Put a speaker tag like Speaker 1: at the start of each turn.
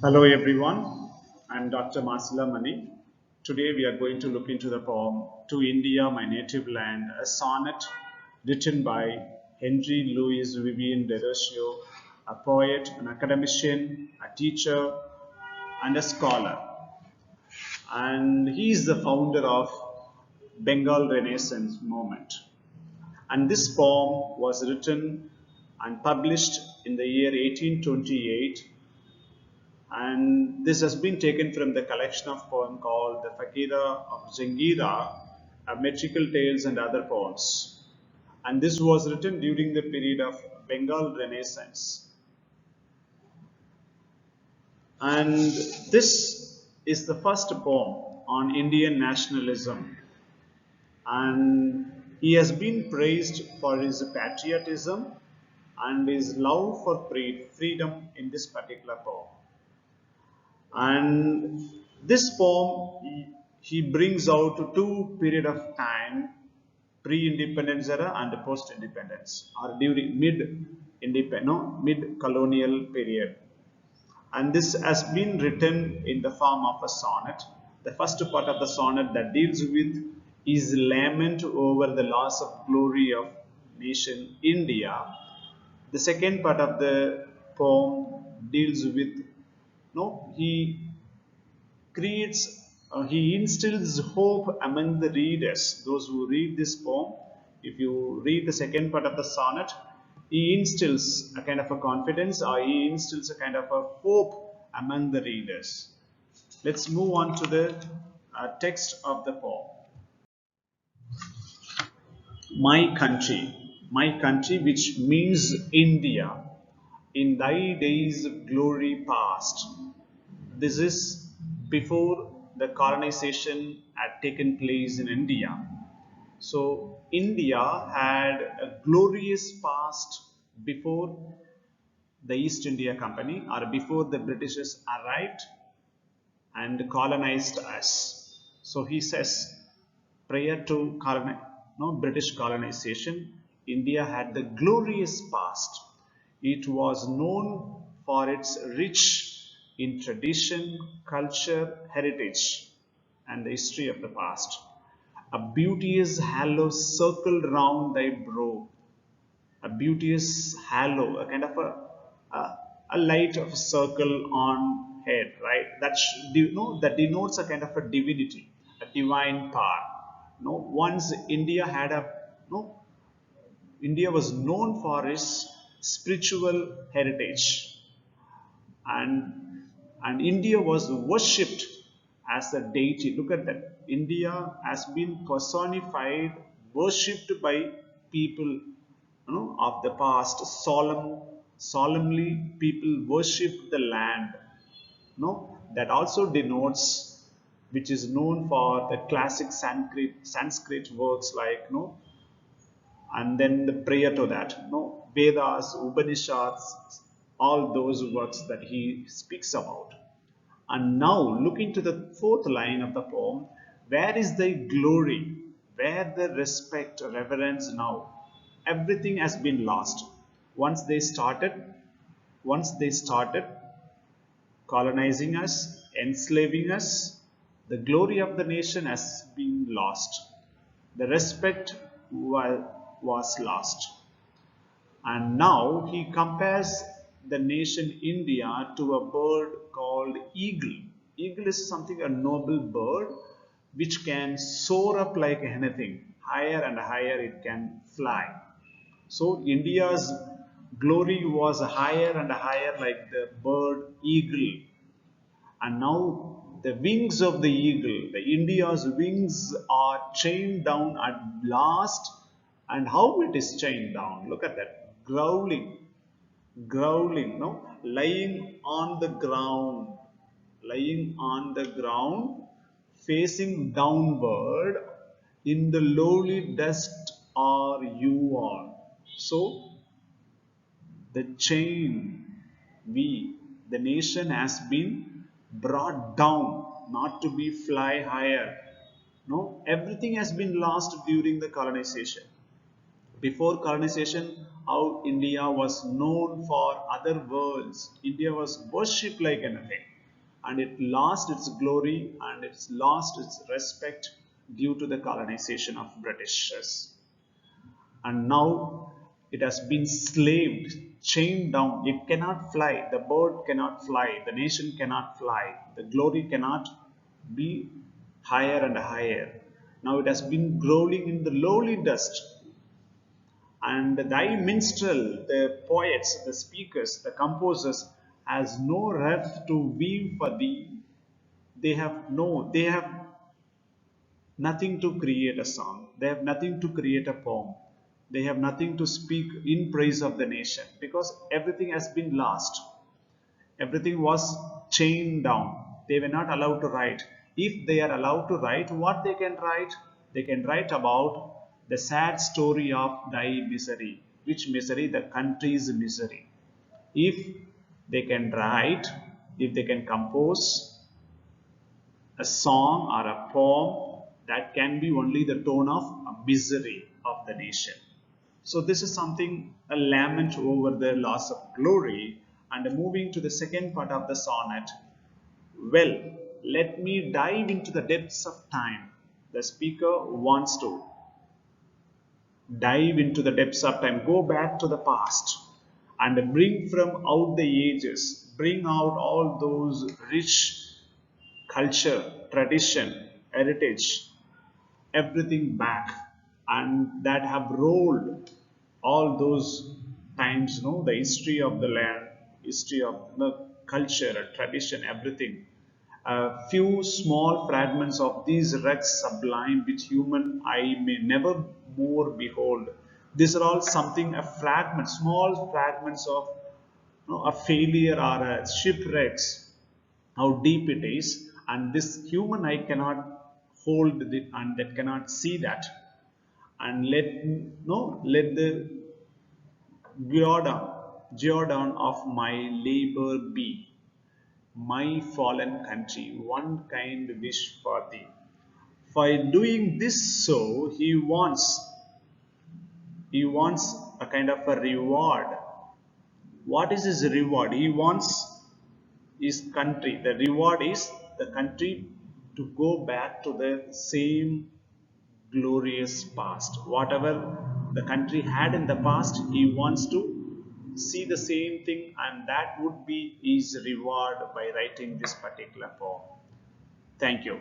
Speaker 1: Hello everyone, I'm Dr. Masila Mani. Today we are going to look into the poem To India, My Native Land, a sonnet written by Henry Louis Vivian Derosio, a poet, an academician, a teacher, and a scholar. And he is the founder of Bengal Renaissance movement. And this poem was written and published in the year 1828, and this has been taken from the collection of poem called the Fakira of Jangira, Metrical Tales and Other Poems. And this was written during the period of Bengal Renaissance. And this is the first poem on Indian nationalism. And he has been praised for his patriotism and his love for freedom in this particular poem. And this poem he brings out two period of time, pre-independence era and post-independence, or during mid-independent, no, mid-colonial period. And this has been written in the form of a sonnet. The first part of the sonnet that deals with is lament over the loss of glory of nation India. The second part of the poem deals with, no, creates he instills hope among the readers, those who read this poem. If you read the second part of the sonnet, he instills a kind of a confidence, or he instills a kind of a hope among the readers. Let's move on to the text of the poem. My country, which means India, in thy days of glory past. This is before the colonization had taken place in India. So India had a glorious past before the East India Company, or before the Britishers arrived and colonized us. So he says, prior to British colonization, India had the glorious past. It was known for its rich in tradition, culture, heritage, and the history of the past. A beauteous halo circled round thy brow, a beauteous halo, a kind of a light of a circle on head, right? That denotes a kind of a divinity, a divine power. Once India had a no, India was known for its spiritual heritage, and India was worshipped as a deity. Look at that. India has been personified, worshipped by people, of the past. Solemnly, people worship the land. That also denotes, which is known for the classic Sanskrit works like, and then the prayer to that, Vedas, Upanishads, all those works that he speaks about. And now look into the fourth line of the poem. Where is thy glory? Where the respect, reverence now? Everything has been lost. Once they started, once they started colonizing us, enslaving us, the glory of the nation has been lost. The respect was lost. And now he compares the nation India to a bird called eagle. Eagle is something, a noble bird which can soar up like anything. Higher and higher it can fly. So India's glory was higher and higher like the bird eagle. And now the wings of the eagle, the India's wings are chained down at last. And how it is chained down? Look at that. Growling, no? Lying on the ground, facing downward, in the lowly dust are you all. So the chain, the nation has been brought down, not to be fly higher. No, everything has been lost during the colonization. Before colonization, how India was known for other worlds. India was worshipped like anything. and it lost its glory and it's lost its respect due to the colonization of Britishers. And now it has been slaved, chained down. It cannot fly, the bird cannot fly, the nation cannot fly, the glory cannot be higher and higher. Now it has been growling in the lowly dust. And thy minstrel, the poets, the speakers, the composers, has no wreath to weave for thee. They have nothing to create a song. They have nothing to create a poem. They have nothing to speak in praise of the nation because everything has been lost. Everything was chained down. They were not allowed to write. If they are allowed to write, what they can write? They can write about the sad story of thy misery. Which misery? The country's misery. If they can write, if they can compose a song or a poem, that can be only the tone of a misery of the nation. So this is something, a lament over the loss of glory. And moving to the second part of the sonnet, well, let me dive into the depths of time. The speaker wants to dive into the depths of time, go back to the past and bring from out the ages, bring out all those rich culture, tradition, heritage, everything back, and that have rolled all those times, the history of the land, history of the culture, tradition, everything. A few small fragments of these wrecks sublime which human eye may never more behold. These are all something, a fragment, small fragments of a failure or a shipwrecks, how deep it is, and this human eye cannot hold it and that cannot see that. And let the Jordan of my labor be, my fallen country, one kind wish for thee. For doing this, so he wants a kind of a reward. What is his reward? He wants his country. The reward is the country to go back to the same glorious past. Whatever the country had in the past, he wants to see the same thing, and that would be his reward by writing this particular poem. Thank you.